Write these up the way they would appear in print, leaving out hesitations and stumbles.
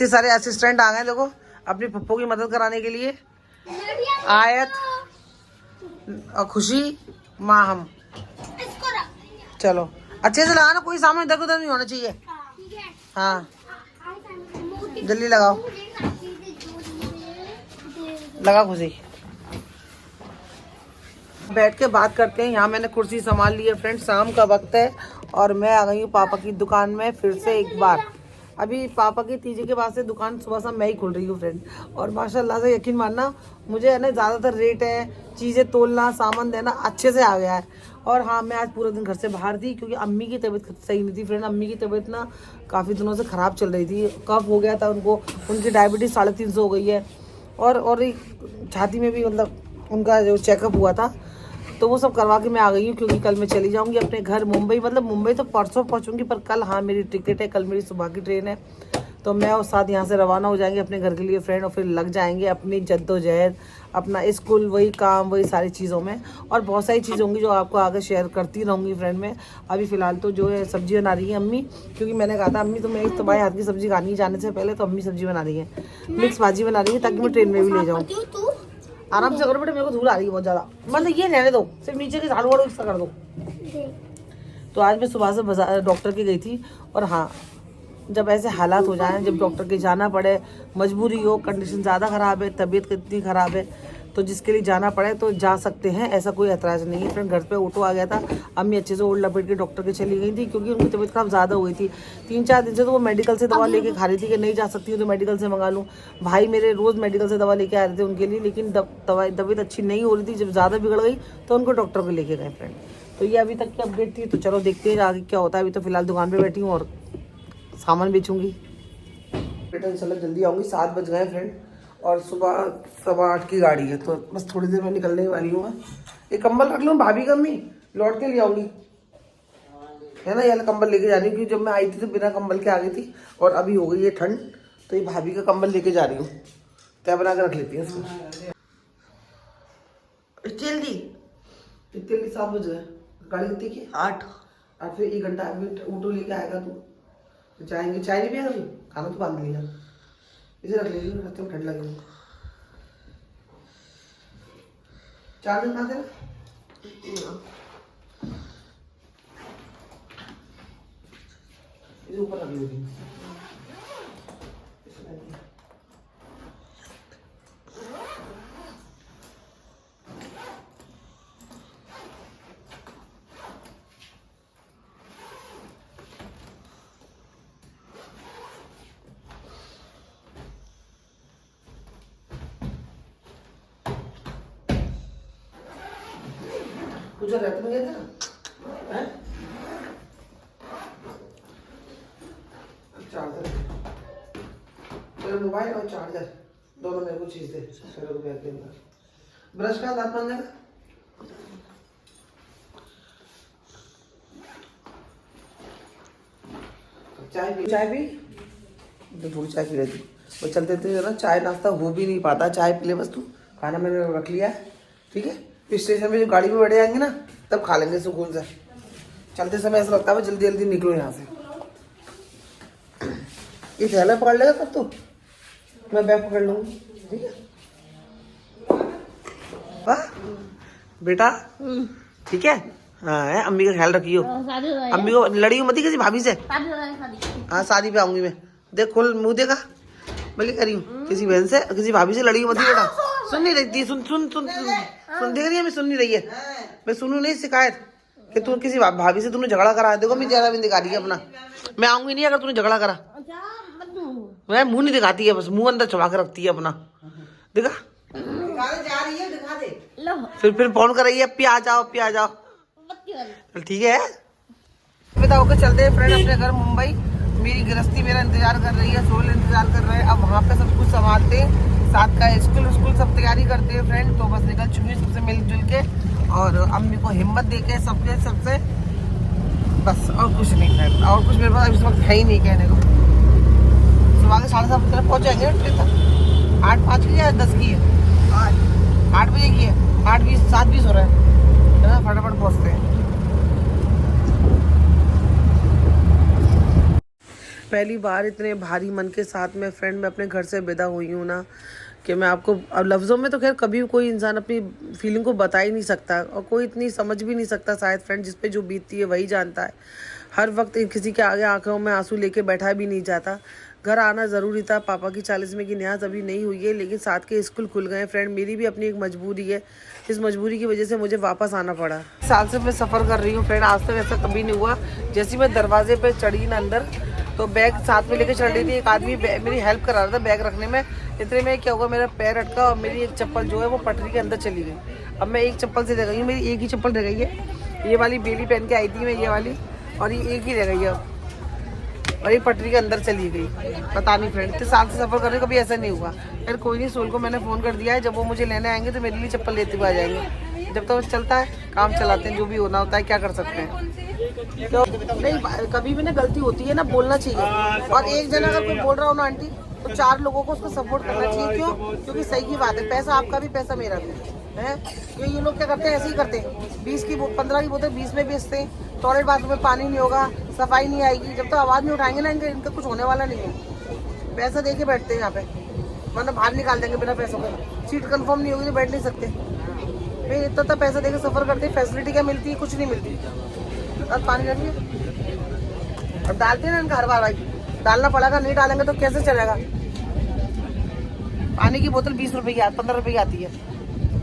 इतने सारे असिस्टेंट आ गए देखो अपनी पप्पू की मदद कराने के लिए। आयत और खुशी माँ हम। चलो अच्छे से लगाना, कोई सामान इधर उधर नहीं होना चाहिए। हाँ जल्दी लगाओ, लगा खुशी। बैठ के बात करते हैं। यहाँ मैंने कुर्सी संभाल ली है फ्रेंड। शाम का वक्त है और मैं आ गई हूँ पापा की दुकान में फिर से एक बार। अभी पापा की तीजे के बाद से दुकान सुबह से मैं ही खोल रही हूँ फ्रेंड। और माशाल्लाह से यकीन मानना मुझे है ना, ज़्यादातर रेट है, चीज़ें तोलना, सामान देना अच्छे से आ गया है। और हाँ मैं आज पूरा दिन घर से बाहर थी क्योंकि अम्मी की तबीयत सही नहीं थी फ्रेंड। अम्मी की तबीयत ना काफ़ी दिनों से ख़राब चल रही थी। कफ हो गया था उनको, उनकी डायबिटीज़ 350 हो गई है। और एक छाती में भी मतलब उनका जो चेकअप हुआ था तो वो सब करवा के मैं आ गई हूँ क्योंकि कल मैं चली जाऊँगी अपने घर मुंबई। मतलब मुंबई तो परसों पहुँचूँगी पर कल हाँ मेरी टिकट है, कल मेरी सुबह की ट्रेन है। तो मैं और साथ यहाँ से रवाना हो जाएंगे अपने घर के लिए फ्रेंड। और फिर लग जाएंगे अपनी जद्दोजहद, अपना स्कूल, वही काम, वही सारी चीज़ों में। और बहुत सारी चीज़ होंगी जो आपको आगे शेयर करती रहूँगी फ्रेंड में। अभी फ़िलहाल तो जो है सब्ज़ी बना रही है अम्मी, क्योंकि मैंने कहा था अम्मी तो मैं तुम्हारे हाथ की सब्ज़ी खानी जाने से पहले, तो अम्मी सब्ज़ी बना रही है, मिक्स भाजी बना रही है ताकि मैं ट्रेन में भी ले जाऊँ। आराम से करो बेटा, मेरे को धूल आ रही है बहुत ज़्यादा। मतलब ये रहने दो, सिर्फ नीचे के झाड़ू वाड़ू इसका कर दो। तो आज मैं सुबह से बाजार डॉक्टर की गई थी। और हाँ जब ऐसे हालात हो जाएं, जब डॉक्टर के जाना पड़े, मजबूरी हो, कंडीशन ज़्यादा ख़राब है, तबीयत कितनी ख़राब है, तो जिसके लिए जाना पड़े तो जा सकते हैं, ऐसा कोई ऐतराज़ नहीं है फ्रेंड। घर पे ऑटो आ गया था, अम्मी अच्छे से ओढ़ लपेट के डॉक्टर के चली गई थी क्योंकि उनकी तबीयत खराब ज़्यादा हो गई थी। 3-4 दिन से तो वो मेडिकल से दवा लेके खा रही थी कि नहीं जा सकती हूँ तो मेडिकल से मंगा लूँ। भाई मेरे रोज़ मेडिकल से दवा लेके आ रहे थे उनके लिए, लेकिन तबीयत अच्छी नहीं हो रही थी। जब ज़्यादा बिगड़ गई तो उनको डॉक्टर को लेके गए फ्रेंड। तो ये अभी तक की अपडेट थी। तो चलो देखते हैं आगे क्या होता है। अभी तो फिलहाल दुकान पर बैठी हूँ और सामान बेचूंगी। बेटा इंशाल्लाह जल्दी आऊँगी, 7 बज गए फ्रेंड और सुबह 8:15 की गाड़ी है, तो बस थोड़ी देर में निकलने वाली हूँ। ये कंबल रख लूँ भाभी का, अम्मी लौट के ले आऊँगी है ना। ये कंबल लेके जा रही हूँ क्योंकि जब मैं आई थी तो बिना कंबल के आ गई थी और अभी हो गई है ठंड, तो ये भाभी का कंबल लेके जा रही हूँ, तय बना के रख लेती हूँ उसको। जल्दी इतनी 7 बज गए, गाड़ी कितनी की 8 फिर 1 घंटा ऑटो लेके आएगा तो जाएंगे। चाय नहीं पिया कभी, खाना तो बांध लिया, इसे रख लीजिए, रास्ते में ठंड लगेगी। 4 दिन खाते ना, इसे ऊपर रख लीजिए। कुछ रहते में गए थे ना, हैं? चार्जर, मेरा मोबाइल और चार्जर दोनों मेरे को चीज दे, मेरे को बैग के अंदर। ब्रश का दांत मान जाएगा। चाय पी तो थोड़ी चाय पी रही थी वो चलते थे ना, चाय नाश्ता हो भी नहीं पाता, चाय पी ले बस तू। खाना मैंने रख लिया है ठीक है। स्टेशन में जो गाड़ी में बैठे जाएंगे ना तब खा लेंगे सुकून से। चलते समय ऐसा लगता है जल्दी जल्दी निकलो यहाँ से। ये थैला पकड़ लेगा तब तो मैं बैग पकड़ लूँगी ठीक है। वाह बेटा ठीक है। हाँ है, अम्मी का ख्याल रखियो, अम्मी को लड़ी हूँ मत किसी भाभी से। हाँ शादी पे आऊंगी मैं, देख खोल मुँह देखा बल्कि करी हूँ किसी बहन से, किसी भाभी से लड़ी हूँ मत बेटा। सुन नहीं रही थी, सुन सुन सुन सुन देख रही है, मैं सुन नहीं रही है, मैं सुनू नहीं शिकायत कि तू किसी भाभी से तूने झगड़ा करा। देखो मैं ज्यादा भी दिखा रही है अपना, मैं आऊंगी नहीं अगर तूने झगड़ा करा। मैं मुंह नहीं दिखाती है, बस मुंह अंदर छुपा के रखती है अपना। दिखा जा रही है, दिखा दे। फिर फोन कर रही है पिया जाओ पिया जाओ, ठीक है। बताओ के चलते हैं फ्रेंड अपने घर मुंबई। मेरी गृहस्थी मेरा इंतजार कर रही है, सोल इंतजार कर रहे हैं। अब वहाँ पे सब कुछ संभालते, साथ का स्कूल सब तैयारी करते हैं फ्रेंड। तो बस निकल चुकी सबसे मिलजुल के और अम्मी को हिम्मत दे के सबसे बस, और कुछ नहीं फ्रेंड, और कुछ मेरे पास इस वक्त है ही नहीं कहने को। सुबह के 7:30 तक पहुँच जाएंगे ट्रेन तक। 8:05 की या 10 की है, 8 बजे की है, 8:20 7:20 हो रहा है, फटाफट पहुँचते हैं। पहली बार इतने भारी मन के साथ में फ्रेंड मैं अपने घर से विदा हुई हूँ ना, कि मैं आपको अब लफ्ज़ों में तो खैर कभी कोई इंसान अपनी फीलिंग को बता ही नहीं सकता, और कोई इतनी समझ भी नहीं सकता शायद फ्रेंड, जिस पे जो बीतती है वही जानता है। हर वक्त किसी के आगे आंखों में आंसू लेके बैठा भी नहीं जाता। घर आना ज़रूरी था, पापा की 40वें की न्याज अभी नहीं हुई है, लेकिन साथ के स्कूल खुल गए फ्रेंड। मेरी भी अपनी एक मजबूरी है, इस मजबूरी की वजह से मुझे वापस आना पड़ा। साल से मैं सफ़र कर रही हूँ फ्रेंड, आज तक ऐसा कभी नहीं हुआ। जैसे मैं दरवाजे पे चढ़ी ना अंदर, तो बैग साथ में लेके चढ़ रही थी, एक आदमी मेरी हेल्प करा रहा था बैग रखने में। इतने में क्या हुआ, मेरा पैर अटका और मेरी एक चप्पल जो है वो पटरी के अंदर चली गई। अब मैं एक चप्पल से रह गई हूँ, मेरी एक ही चप्पल रह गई है, ये वाली बेली पहन के आई थी मैं, ये वाली, और ये एक ही रह गई है, और ये पटरी के अंदर चली गई। पता नहीं फ्रेंड, इतने साल से सफ़र करने कभी ऐसा नहीं हुआ। फिर कोई नहीं, सोल को मैंने फ़ोन कर दिया है, जब वो मुझे लेने आएंगे तो मेरे लिए चप्पल लेते हुए आ जाएंगे। जब तक चलता है काम चलाते हैं, जो भी होना होता है, क्या कर सकते हैं। तो नहीं, कभी भी ना गलती होती है ना, बोलना चाहिए। और एक जना अगर कोई बोल रहा हो ना आंटी, तो 4 लोगों को उसको सपोर्ट करना चाहिए। क्यों? क्योंकि सही की बात है, पैसा आपका भी पैसा मेरा भी है। क्योंकि ये लोग क्या करते हैं, ऐसे ही करते हैं, 20 की 15 की बोतल 20 में बेचते हैं। टॉयलेट बाथरूम में पानी नहीं होगा, सफाई नहीं आएगी, जब तक आवाज़ नहीं उठाएंगे ना इनका कुछ होने वाला नहीं है। पैसा दे के बैठते हैं यहाँ पे, वरना बाहर निकाल देंगे बिना पैसों के। सीट कंफर्म नहीं होगी तो बैठ नहीं सकते। फिर इतना पैसा दे के सफ़र करते हैं, फैसिलिटी क्या मिलती है? कुछ नहीं मिलती। अब पानी डालिए, अब डालते हैं ना इनका हर बार भाई, डालना पड़ेगा, नहीं डालेंगे तो कैसे चलेगा। पानी की बोतल 20 रुपए की 15 रुपए की आती है,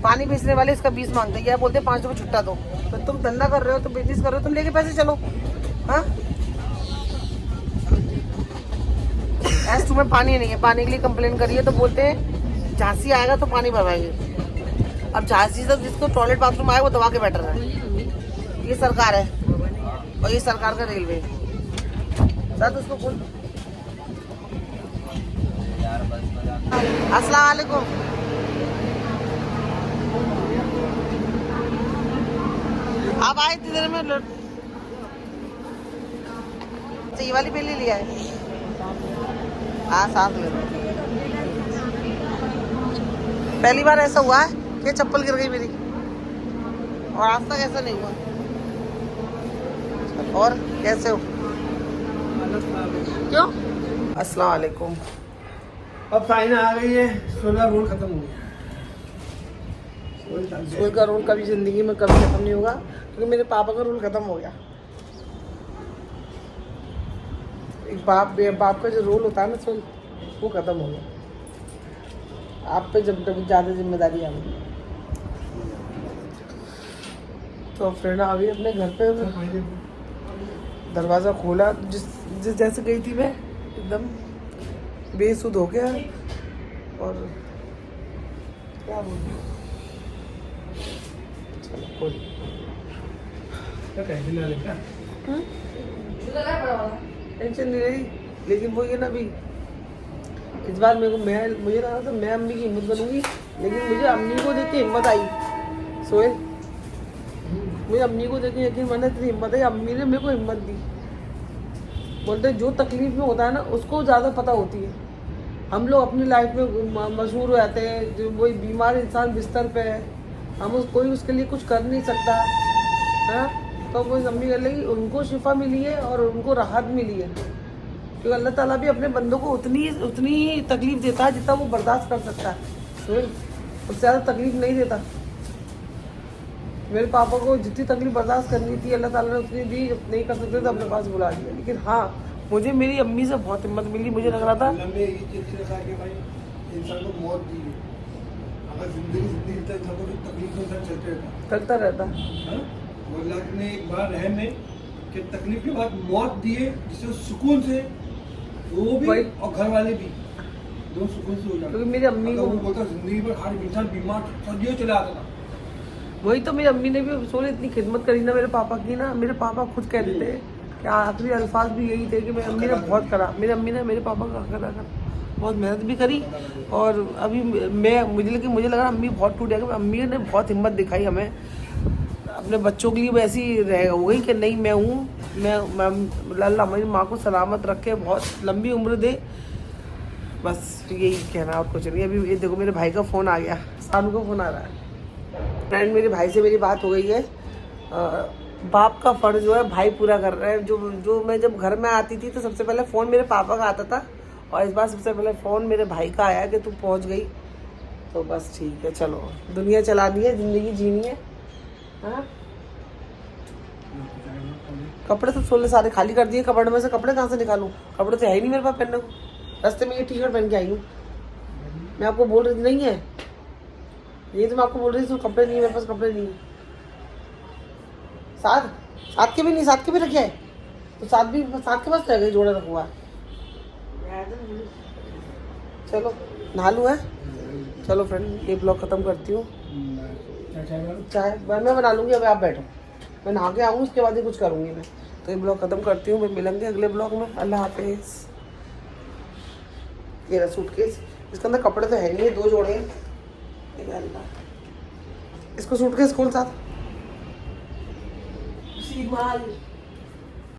पानी बेचने वाले इसका 20 मांगते हैं, या बोलते हैं 5 रुपए छुट्टा दो। तो तुम धंधा कर रहे हो, तुम बिजनेस कर रहे हो, तुम लेके पैसे चलो। हाँ, ऐसे तुम्हें पानी नहीं है, पानी के लिए कंप्लेन करिए तो बोलते हैं झांसी आएगा तो पानी भरवाएंगे। अब झांसी से जिसको टॉयलेट बाथरूम आए वो दबा के बैठ रहा है। ये सरकार है और ये सरकार का रेलवे। सर उसको बोल, अस्सलाम वालेकुम। आप आए इतनी देर में, ये वाली बेली लिया है। हाँ, साथ ले लो। पहली बार ऐसा हुआ है कि चप्पल गिर गई मेरी, और आज तक ऐसा नहीं हुआ। और कैसे हो? क्यों? अस्सलाम वालेकुम। अब फाइन आ गई है, स्कूल का रूल खत्म हो गया। स्कूल का रूल कभी जिंदगी में कभी खत्म नहीं होगा, क्योंकि मेरे पापा का रूल खत्म हो गया। एक बाप का जो रोल होता है ना सोल, वो खत्म हो गया। आप पे जब ज़्यादा जिम्मेदारी आ गई। तो फ्रेंड आ गई अपने घर पे, दरवाज़ा खोला, जिस जैसे गई थी मैं एकदम बेसुध हो गया। और क्या बोलूं, चलो कोई टेंशन नहीं रही। लेकिन वो ये ना, भी इस बार मुझे लगा था मैं अम्मी की हिम्मत बनूंगी, लेकिन मुझे अम्मी को देख के हिम्मत आई। सोहेल, मुझे अम्मी को देख के यकीन माना इतनी हिम्मत आई, अम्मी ने मेरे को हिम्मत दी। बोलते जो तकलीफ में होता है ना उसको ज़्यादा पता होती है। हम लोग अपनी लाइफ में मशहूर हो जाते हैं, जो वही बीमार इंसान बिस्तर पे है, कोई उसके लिए कुछ कर नहीं सकता है। तो वो अम्मी कर लेगी, उनको शिफा मिली है और उनको राहत मिली है, क्योंकि अल्लाह ताला भी अपने बंदों को उतनी ही तकलीफ देता है जितना वो बर्दाश्त कर सकता है। तो उससे ज़्यादा तकलीफ नहीं देता। मेरे पापा को जितनी तकलीफ बर्दाश्त करनी थी अल्लाह ताला ने उतनी दी, नहीं कर सकते तो अपने पास बुला लिया। लेकिन हाँ, मुझे मेरी अम्मी से बहुत हिम्मत मिली। मुझे लग रहा था इंसान को मौत दी है, अगर जिंदगी इंसान को तकलीफ में चलता रहता। अल्लाह ने एक बार रहम में कि तकलीफ के बाद मौत दी है, जिससे सुकून से वो भी और घर वाले भी दोनों सुकून से हो जाते। क्योंकि मेरी अम्मी को बोलता जिंदगी भर हर इंसान बीमार सर्दियों चला आता था। वही तो मेरी अम्मी ने भी सोने इतनी खिदमत करी ना मेरे पापा की ना। मेरे पापा खुद कहते थे कि आखिरी अल्फाज भी यही थे कि मेरी अम्मी ने बहुत करा। मेरी अम्मी ने मेरे पापा का करा बहुत मेहनत भी करी। और अभी मुझे लगा अम्मी बहुत टूट जाएगी। अम्मी ने बहुत हिम्मत दिखाई हमें, अपने बच्चों के लिए वैसी रह हो गई कि नहीं मैं हूँ, मैं अल्लाह मेरी माँ को सलामत रखे, बहुत लंबी उम्र दे, बस यही कहना और कुछ नहीं। अभी ये देखो मेरे भाई का फ़ोन आ गया, सानू का फ़ोन आ रहा है। फ्रेंड मेरे भाई से मेरी बात हो गई है, बाप का फर्ज जो है भाई पूरा कर रहा है। जो मैं जब घर में आती थी तो सबसे पहले फ़ोन मेरे पापा का आता था, और इस बार सबसे पहले फ़ोन मेरे भाई का आया कि तू पहुंच गई। तो बस ठीक है, चलो दुनिया चलानी है, ज़िंदगी जीनी है। हाँ, कपड़े तो सोले सारे खाली कर दिए कपड़े में से, कपड़े कहाँ से निकालूं? कपड़े तो है ही नहीं मेरे पास पहनने को। रास्ते में ये टी शर्ट पहन के आई हूँ। मैं आपको बोल रही थी नहीं है, ये तो मैं आपको बोल रही थी कपड़े नहीं है मेरे पास, कपड़े नहीं है। साथ के भी नहीं, साथ के भी रखे है तो साथ के पास रह गए, जोड़ा रखा हुआ है। चलो नहा लूँ है। चलो फ्रेंड, ये ब्लॉग ख़त्म करती हूँ। चाय मैं बना लूँगी, अभी आप बैठो, मैं नहा के आऊँ उसके बाद ही कुछ करूँगी मैं। तो ये ब्लॉग ख़त्म करती हूँ, फिर मिलेंगे अगले ब्लॉग में। अल्लाह हाफिज़। ये रहा सूटकेस, इसके अंदर कपड़े तो है नहीं है, 2 जोड़े हैं। अल्लाह, इसको सूटकेस खोल साथ।